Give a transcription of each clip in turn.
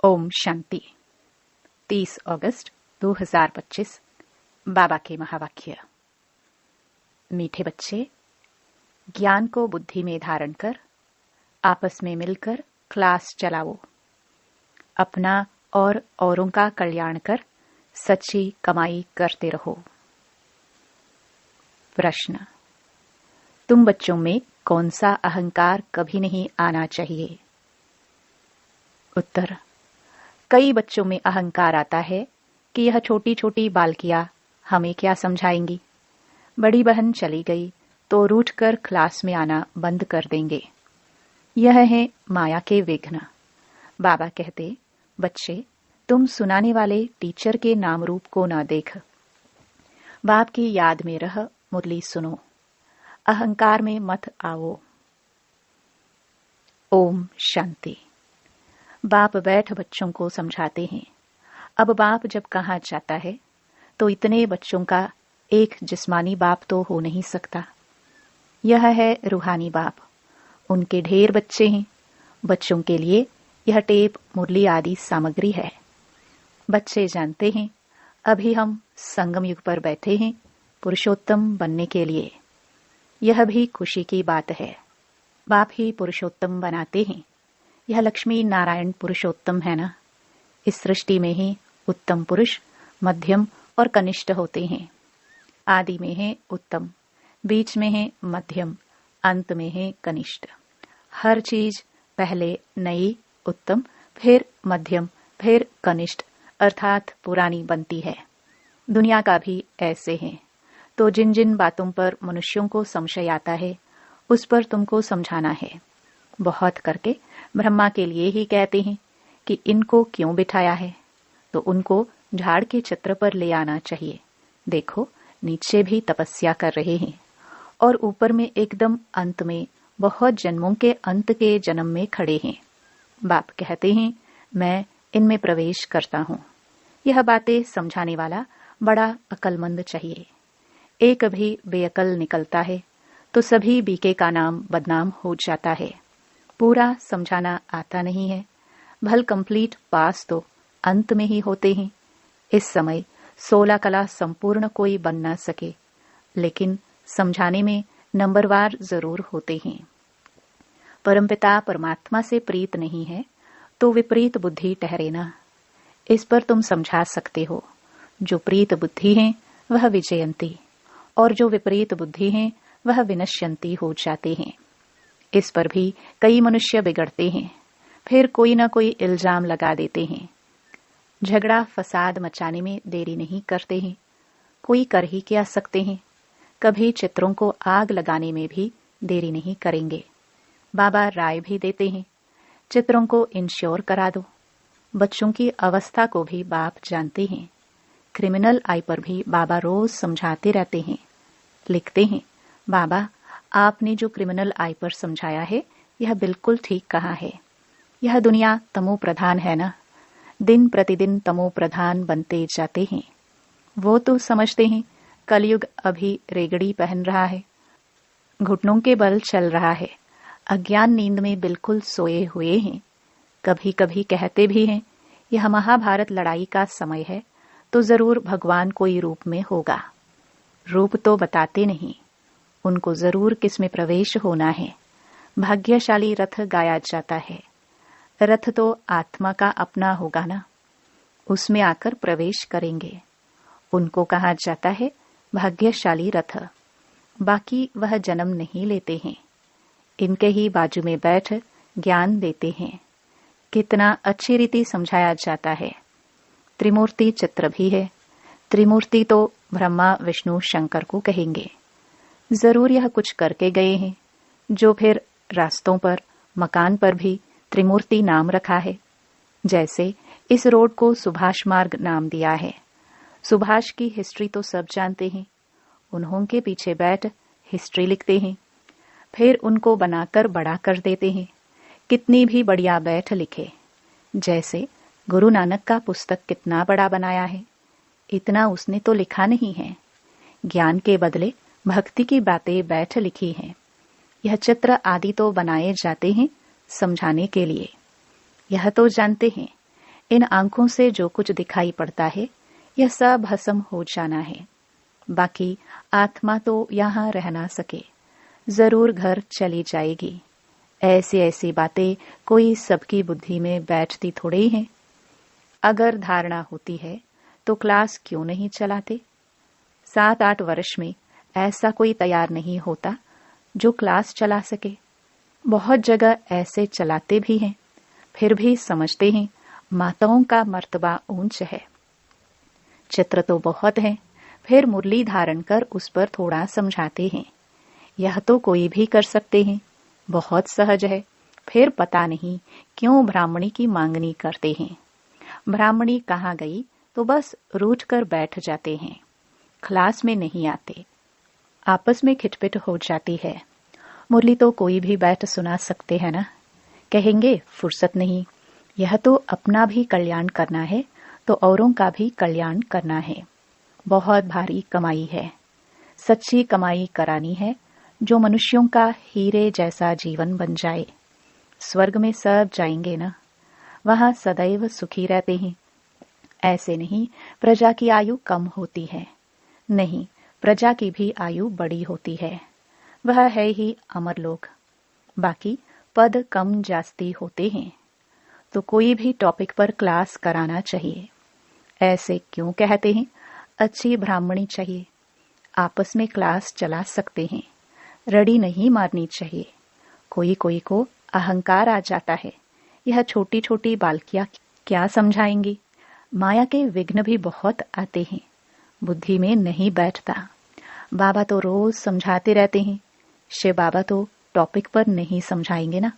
ओम शांति। 30 अगस्त 2025 बाबा के महावाक्य। मीठे बच्चे, ज्ञान को बुद्धि में धारण कर आपस में मिलकर क्लास चलाओ। अपना और औरों का कल्याण कर सच्ची कमाई करते रहो। प्रश्न: तुम बच्चों में कौन सा अहंकार कभी नहीं आना चाहिए? उत्तर: कई बच्चों में अहंकार आता है कि यह छोटी छोटी बालकियां हमें क्या समझाएंगी। बड़ी बहन चली गई तो रूठकर क्लास में आना बंद कर देंगे। यह है माया के विघ्न। बाबा कहते, बच्चे, तुम सुनाने वाले टीचर के नाम रूप को न देख, बाप की याद में रह मुरली सुनो। अहंकार में मत आओ। ओम शांति। बाप बैठ बच्चों को समझाते हैं। अब बाप जब कहा जाता है तो इतने बच्चों का एक जिस्मानी बाप तो हो नहीं सकता। यह है रूहानी बाप। उनके ढेर बच्चे हैं। बच्चों के लिए यह टेप, मुरली आदि सामग्री है। बच्चे जानते हैं अभी हम संगम युग पर बैठे हैं पुरुषोत्तम बनने के लिए। यह भी खुशी की बात है। बाप ही पुरुषोत्तम बनाते हैं। यह लक्ष्मी नारायण पुरुषोत्तम है ना। इस सृष्टि में ही उत्तम पुरुष, मध्यम और कनिष्ठ होते हैं। आदि में है उत्तम, बीच में है मध्यम, अंत में है कनिष्ठ। हर चीज पहले नई, उत्तम, फिर मध्यम, फिर कनिष्ठ अर्थात पुरानी बनती है। दुनिया का भी ऐसे है। तो जिन जिन बातों पर मनुष्यों को संशय आता है उस पर तुमको समझाना है। बहुत करके ब्रह्मा के लिए ही कहते हैं कि इनको क्यों बिठाया है, तो उनको झाड़ के छत्र पर ले आना चाहिए। देखो, नीचे भी तपस्या कर रहे हैं और ऊपर में एकदम अंत में बहुत जन्मों के अंत के जन्म में खड़े हैं। बाप कहते हैं, मैं इनमें प्रवेश करता हूँ। यह बातें समझाने वाला बड़ा अक्लमंद चाहिए। एक भी बेअकल निकलता है तो सभी बीके का नाम बदनाम हो जाता है। पूरा समझाना आता नहीं है। भल कंप्लीट पास तो अंत में ही होते हैं। इस समय 16 कला संपूर्ण कोई बन ना सके, लेकिन समझाने में नंबरवार जरूर होते हैं। परमपिता परमात्मा से प्रीत नहीं है तो विपरीत बुद्धि ठहरे ना। इस पर तुम समझा सकते हो। जो प्रीत बुद्धि है वह विजयंती और जो विपरीत बुद्धि है वह विनश्यंती हो जाते हैं। इस पर भी कई मनुष्य बिगड़ते हैं। फिर कोई न कोई इल्जाम लगा देते हैं। झगड़ा फसाद मचाने में देरी नहीं करते हैं। कोई कर ही क्या सकते हैं। कभी चित्रों को आग लगाने में भी देरी नहीं करेंगे। बाबा राय भी देते हैं, चित्रों को इंश्योर करा दो। बच्चों की अवस्था को भी बाप जानते हैं। क्रिमिनल आई पर भी बाबा रोज समझाते रहते हैं। लिखते हैं, बाबा, आपने जो क्रिमिनल आई पर समझाया है यह बिल्कुल ठीक कहा है। यह दुनिया तमो प्रधान है ना। दिन प्रतिदिन तमो प्रधान बनते जाते हैं। वो तो समझते हैं कलयुग अभी रेगड़ी पहन रहा है, घुटनों के बल चल रहा है। अज्ञान नींद में बिल्कुल सोए हुए हैं। कभी कभी कहते भी हैं, यह महाभारत लड़ाई का समय है तो जरूर भगवान कोई रूप में होगा। रूप तो बताते नहीं, उनको जरूर किस में प्रवेश होना है। भाग्यशाली रथ गाया जाता है। रथ तो आत्मा का अपना होगा ना, उसमें आकर प्रवेश करेंगे। उनको कहा जाता है भाग्यशाली रथ। बाकी वह जन्म नहीं लेते हैं। इनके ही बाजू में बैठ ज्ञान देते हैं। कितना अच्छी रीति समझाया जाता है। त्रिमूर्ति चित्र भी है। त्रिमूर्ति तो ब्रह्मा विष्णु शंकर को कहेंगे। जरूर यह कुछ करके गए हैं, जो फिर रास्तों पर, मकान पर भी त्रिमूर्ति नाम रखा है। जैसे इस रोड को सुभाष मार्ग नाम दिया है। सुभाष की हिस्ट्री तो सब जानते हैं। उन्हों के पीछे बैठ हिस्ट्री लिखते हैं, फिर उनको बनाकर बड़ा कर देते हैं। कितनी भी बढ़िया बैठ लिखे। जैसे गुरु नानक का पुस्तक कितना बड़ा बनाया है, इतना उसने तो लिखा नहीं है। ज्ञान के बदले भक्ति की बातें बैठ लिखी हैं। यह चित्र आदि तो बनाए जाते हैं समझाने के लिए। यह तो जानते हैं इन आंखों से जो कुछ दिखाई पड़ता है यह सब भस्म हो जाना है। बाकी आत्मा तो यहाँ रह ना सके, जरूर घर चली जाएगी। ऐसी ऐसी बातें कोई सबकी बुद्धि में बैठती थोड़े ही हैं। अगर धारणा होती है तो क्लास क्यों नहीं चलाते? 7-8 वर्ष में ऐसा कोई तैयार नहीं होता जो क्लास चला सके। बहुत जगह ऐसे चलाते भी हैं, फिर भी समझते हैं माताओं का मर्तबा ऊंच है। चित्र तो बहुत हैं, फिर मुरली धारण कर उस पर थोड़ा समझाते हैं। यह तो कोई भी कर सकते हैं, बहुत सहज है। फिर पता नहीं क्यों ब्राह्मणी की मांगनी करते हैं। ब्राह्मणी कहाँ गई तो बस रूठ कर बैठ जाते हैं, क्लास में नहीं आते। आपस में खिटपिट हो जाती है। मुरली तो कोई भी बैठ सुना सकते हैं ना। कहेंगे फुर्सत नहीं, यह तो अपना भी कल्याण करना है तो औरों का भी कल्याण करना है। बहुत भारी कमाई है, सच्ची कमाई करानी है जो मनुष्यों का हीरे जैसा जीवन बन जाए। स्वर्ग में सब जाएंगे ना, वहां सदैव सुखी रहते हैं। ऐसे नहीं प्रजा की आयु कम होती है, नहीं, प्रजा की भी आयु बड़ी होती है। वह है ही अमर लोक। बाकी पद कम जास्ती होते हैं। तो कोई भी टॉपिक पर क्लास कराना चाहिए। ऐसे क्यों कहते हैं? अच्छी ब्राह्मणी चाहिए, आपस में क्लास चला सकते हैं। रड़ी नहीं मारनी चाहिए। कोई कोई को अहंकार आ जाता है, यह छोटी छोटी बालकियां क्या समझाएंगी। माया के विघ्न भी बहुत आते हैं, बुद्धि में नहीं बैठता। बाबा तो रोज समझाते रहते हैं, शिव बाबा तो टॉपिक पर नहीं समझाएंगे ना।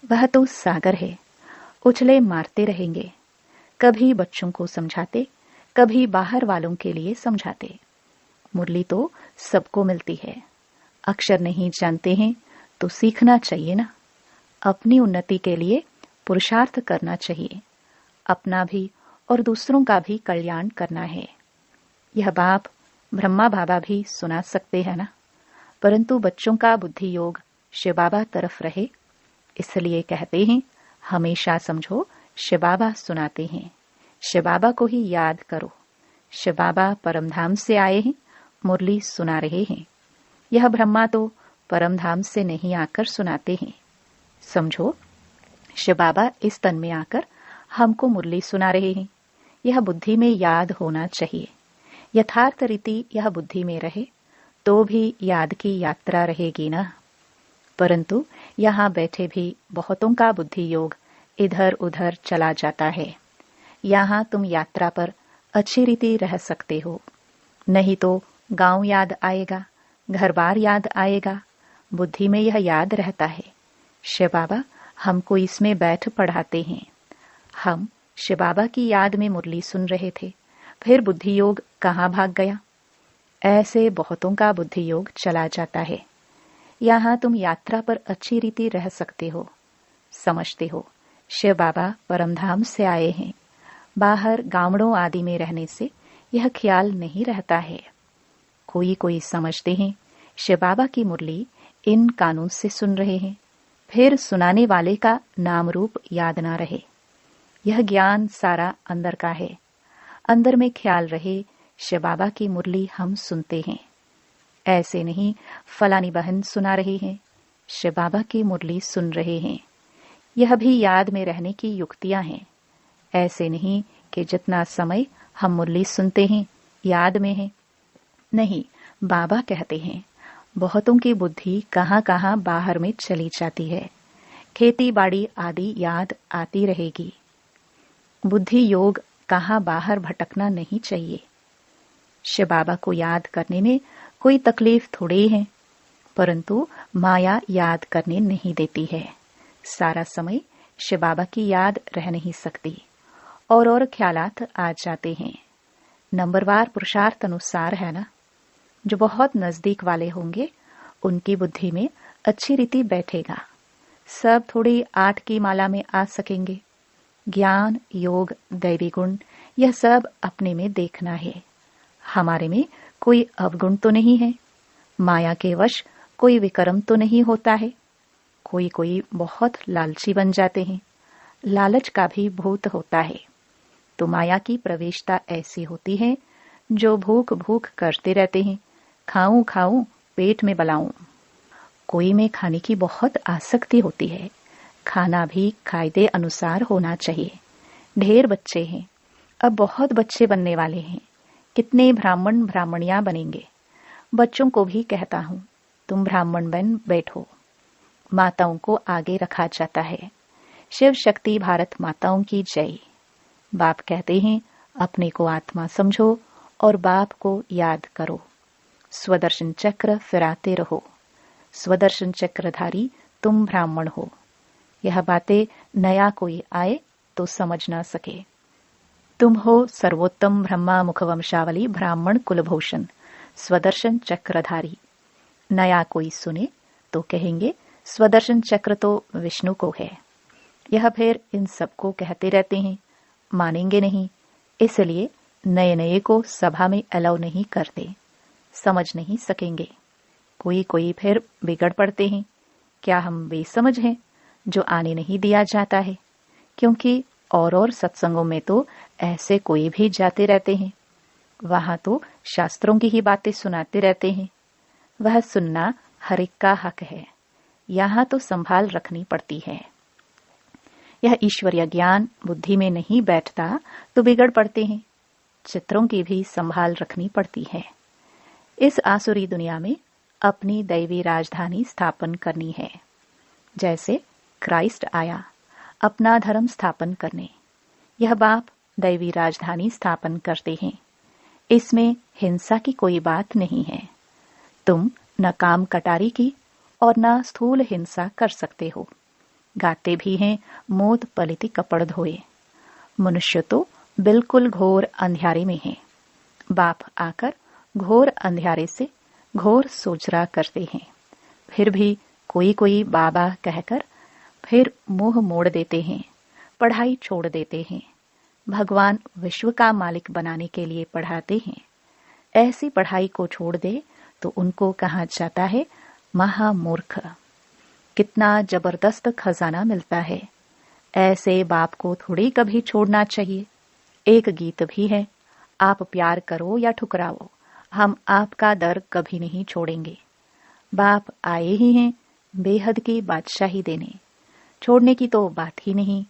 वह तो सागर है, उछले मारते रहेंगे। कभी बच्चों को समझाते, कभी बाहर वालों के लिए समझाते। मुरली तो सबको मिलती है। अक्षर नहीं जानते हैं तो सीखना चाहिए ना। अपनी उन्नति के लिए पुरुषार्थ करना चाहिए। अपना भी और दूसरों का भी कल्याण करना है। यह बाप ब्रह्मा बाबा भी सुना सकते हैं ना, परंतु बच्चों का बुद्धि योग शिव बाबा तरफ रहे, इसलिए कहते हैं हमेशा समझो शिव बाबा सुनाते हैं। शिव बाबा को ही याद करो। शिव बाबा परमधाम से आए हैं, मुरली सुना रहे हैं। यह ब्रह्मा तो परमधाम से नहीं आकर सुनाते हैं। समझो शिव बाबा इस तन में आकर हमको मुरली सुना रहे हैं। यह बुद्धि में याद होना चाहिए। यथार्थ रीति यह बुद्धि में रहे तो भी याद की यात्रा रहेगी ना। परंतु यहाँ बैठे भी बहुतों का बुद्धि योग इधर उधर चला जाता है। यहाँ तुम यात्रा पर अच्छी रीति रह सकते हो, नहीं तो गांव याद आएगा, घर बार याद आएगा। बुद्धि में यह याद रहता है। शिव बाबा हमको इसमें बैठ पढ़ाते हैं। हम शिव बाबा की याद में मुरली सुन रहे थे, फिर बुद्धि योग कहाँ भाग गया? ऐसे बहुतों का बुद्धि योग चला जाता है। यहाँ तुम यात्रा पर अच्छी रीति रह सकते हो। समझते हो शिव बाबा परमधाम से आए हैं। बाहर गांवड़ों आदि में रहने से यह ख्याल नहीं रहता है। कोई कोई समझते हैं शिव बाबा की मुरली इन कानून से सुन रहे हैं, फिर सुनाने वाले का नाम रूप याद ना रहे। यह ज्ञान सारा अंदर का है। अंदर में ख्याल रहे शिव बाबा की मुरली हम सुनते हैं। ऐसे नहीं फलानी बहन सुना रही हैं, शिव बाबा की मुरली सुन रहे हैं। यह भी याद में रहने की युक्तियां हैं। ऐसे नहीं कि जितना समय हम मुरली सुनते हैं याद में है। नहीं, बाबा कहते हैं बहुतों की बुद्धि कहाँ कहाँ बाहर में चली जाती है। खेती बाड़ी आदि याद आती रहेगी। बुद्धि योग कहाँ बाहर भटकना नहीं चाहिए। शिव बाबा को याद करने में कोई तकलीफ थोड़ी है, परंतु माया याद करने नहीं देती है। सारा समय शिव बाबा की याद रह नहीं सकती और ख्यालात आ जाते हैं। नंबरवार पुरुषार्थ अनुसार है ना। जो बहुत नजदीक वाले होंगे उनकी बुद्धि में अच्छी रीति बैठेगा। सब थोड़ी 8 की माला में आ सकेंगे। ज्ञान योग दैवी गुण यह सब अपने में देखना है। हमारे में कोई अवगुण तो नहीं है। माया के वश कोई विक्रम तो नहीं होता है। कोई कोई बहुत लालची बन जाते हैं। लालच का भी भूत होता है। तो माया की प्रवेशता ऐसी होती है जो भूख भूख करते रहते हैं, खाऊं खाऊं पेट में बलाऊं। कोई में खाने की बहुत आसक्ति होती है, खाना भी कायदे अनुसार होना चाहिए। ढेर बच्चे हैं, अब बहुत बच्चे बनने वाले हैं, कितने ब्राह्मण ब्राह्मणियां बनेंगे। बच्चों को भी कहता हूं, तुम ब्राह्मण बन बैठो। माताओं को आगे रखा जाता है। शिव शक्ति भारत माताओं की जय। बाप कहते हैं, अपने को आत्मा समझो और बाप को याद करो। स्वदर्शन चक्र फिराते रहो। स्वदर्शन चक्रधारी तुम ब्राह्मण हो। यह बातें नया कोई आए तो समझ ना सके। तुम हो सर्वोत्तम ब्रह्मा मुखवंशावली ब्राह्मण कुलभूषण स्वदर्शन चक्रधारी। नया कोई सुने तो कहेंगे स्वदर्शन चक्र तो विष्णु को है। यह फिर इन सबको कहते रहते हैं, मानेंगे नहीं, इसलिए नए नए को सभा में अलाउ नहीं करते, समझ नहीं सकेंगे। कोई कोई फिर बिगड़ पड़ते हैं। क्या हम बेसमझ हैं जो आने नहीं दिया जाता है? क्योंकि और सत्संगों में तो ऐसे कोई भी जाते रहते हैं, वहां तो शास्त्रों की ही बातें सुनाते रहते हैं। वह सुनना हर एक का हक है, यहाँ तो संभाल रखनी पड़ती है। यह ईश्वरीय ज्ञान बुद्धि में नहीं बैठता तो बिगड़ पड़ते हैं। चित्रों की भी संभाल रखनी पड़ती है। इस आसुरी दुनिया में अपनी दैवी राजधानी स्थापन करनी है। जैसे क्राइस्ट आया अपना धर्म स्थापन करने, यह बाप दैवी राजधानी स्थापन करते हैं। इसमें हिंसा की कोई बात नहीं है। तुम न काम कटारी की और न स्थूल हिंसा कर सकते हो। गाते भी हैं, मोद पलिति कपड़ धोए। मनुष्य तो बिल्कुल घोर अंधियारे में है। बाप आकर घोर अंधियारे से घोर सोचरा करते हैं। फिर भी कोई कोई बाबा कहकर फिर मुंह मोड़ देते हैं, पढ़ाई छोड़ देते हैं। भगवान विश्व का मालिक बनाने के लिए पढ़ाते हैं। ऐसी पढ़ाई को छोड़ दे तो उनको कहा जाता है महामूर्ख। कितना जबरदस्त खजाना मिलता है। ऐसे बाप को थोड़ी कभी छोड़ना चाहिए। एक गीत भी है, आप प्यार करो या ठुकराओ, हम आपका दर कभी नहीं छोड़ेंगे। बाप आए ही हैं बेहद की बादशाही देने, छोड़ने की तो बात ही नहीं।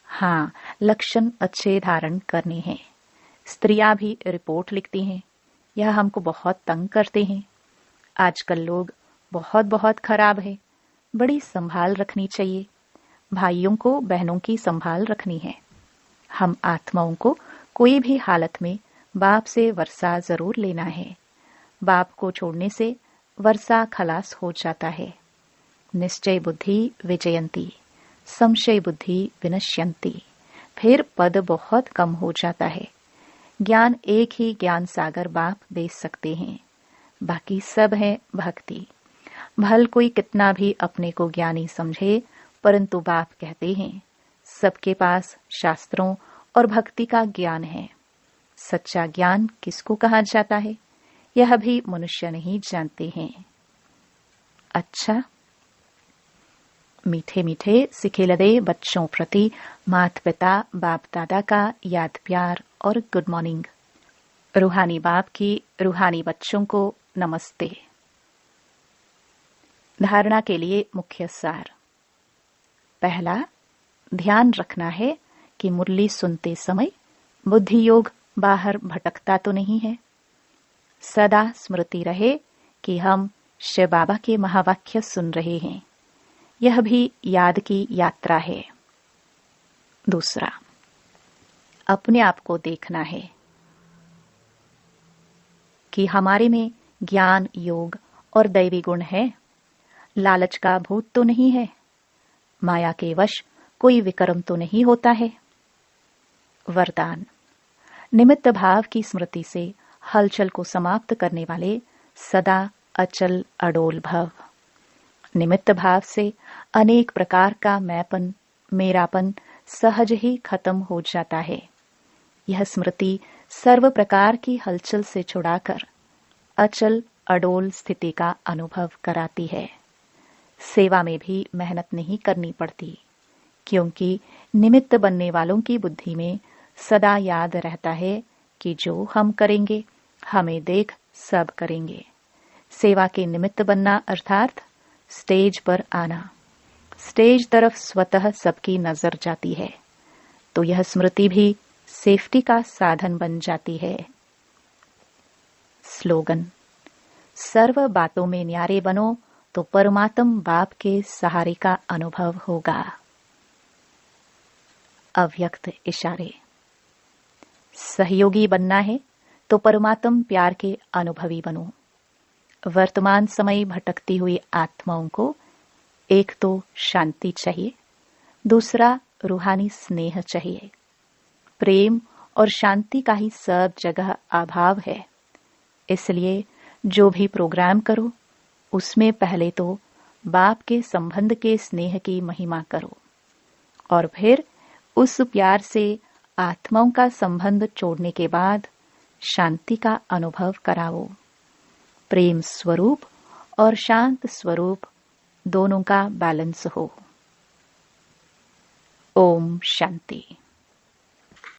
हाँ, लक्षण अच्छे धारण करने हैं। स्त्रियां भी रिपोर्ट लिखती हैं, यह हमको बहुत तंग करते हैं। आजकल लोग बहुत बहुत खराब है, बड़ी संभाल रखनी चाहिए। भाइयों को बहनों की संभाल रखनी है। हम आत्माओं को कोई भी हालत में बाप से वर्षा जरूर लेना है। बाप को छोड़ने से वर्षा खलास हो जाता है। निश्चय बुद्धि विजयंती, संशय बुद्धि विनश्यंती। फिर पद बहुत कम हो जाता है। ज्ञान एक ही ज्ञान सागर बाप दे सकते हैं, बाकी सब है भक्ति। भल कोई कितना भी अपने को ज्ञानी समझे, परंतु बाप कहते हैं सबके पास शास्त्रों और भक्ति का ज्ञान है। सच्चा ज्ञान किसको कहा जाता है, यह भी मनुष्य नहीं जानते हैं। अच्छा, मीठे मीठे सिखेलदे बच्चों प्रति माता पिता बाप दादा का याद प्यार और गुड मॉर्निंग। रूहानी बाप की रूहानी बच्चों को नमस्ते। धारणा के लिए मुख्य सार। पहला, ध्यान रखना है कि मुरली सुनते समय बुद्धि योग बाहर भटकता तो नहीं है। सदा स्मृति रहे कि हम शिव बाबा के महावाक्य सुन रहे हैं। यह भी याद की यात्रा है। दूसरा, अपने आप को देखना है कि हमारे में ज्ञान योग और दैवी गुण है। लालच का भूत तो नहीं है। माया के वश कोई विक्रम तो नहीं होता है। वरदान, निमित्त भाव की स्मृति से हलचल को समाप्त करने वाले सदा अचल अडोल भव। निमित्त भाव से अनेक प्रकार का मैंपन मेरापन सहज ही खत्म हो जाता है। यह स्मृति सर्व प्रकार की हलचल से छुड़ाकर अचल अडोल स्थिति का अनुभव कराती है। सेवा में भी मेहनत नहीं करनी पड़ती, क्योंकि निमित्त बनने वालों की बुद्धि में सदा याद रहता है कि जो हम करेंगे हमें देख सब करेंगे। सेवा के निमित्त बनना अर्थात स्टेज पर आना। स्टेज तरफ स्वतः सबकी नजर जाती है तो यह स्मृति भी सेफ्टी का साधन बन जाती है। स्लोगन: सर्व बातों में न्यारे बनो तो परमात्म बाप के सहारे का अनुभव होगा। अव्यक्त इशारे: सहयोगी बनना है तो परमात्म प्यार के अनुभवी बनो। वर्तमान समय भटकती हुई आत्माओं को एक तो शांति चाहिए, दूसरा रूहानी स्नेह चाहिए। प्रेम और शांति का ही सब जगह अभाव है। इसलिए जो भी प्रोग्राम करो उसमें पहले तो बाप के संबंध के स्नेह की महिमा करो और फिर उस प्यार से आत्माओं का संबंध छोड़ने के बाद शांति का अनुभव कराओ। प्रेम स्वरूप और शांत स्वरूप दोनों का बैलेंस हो। ओम शांति।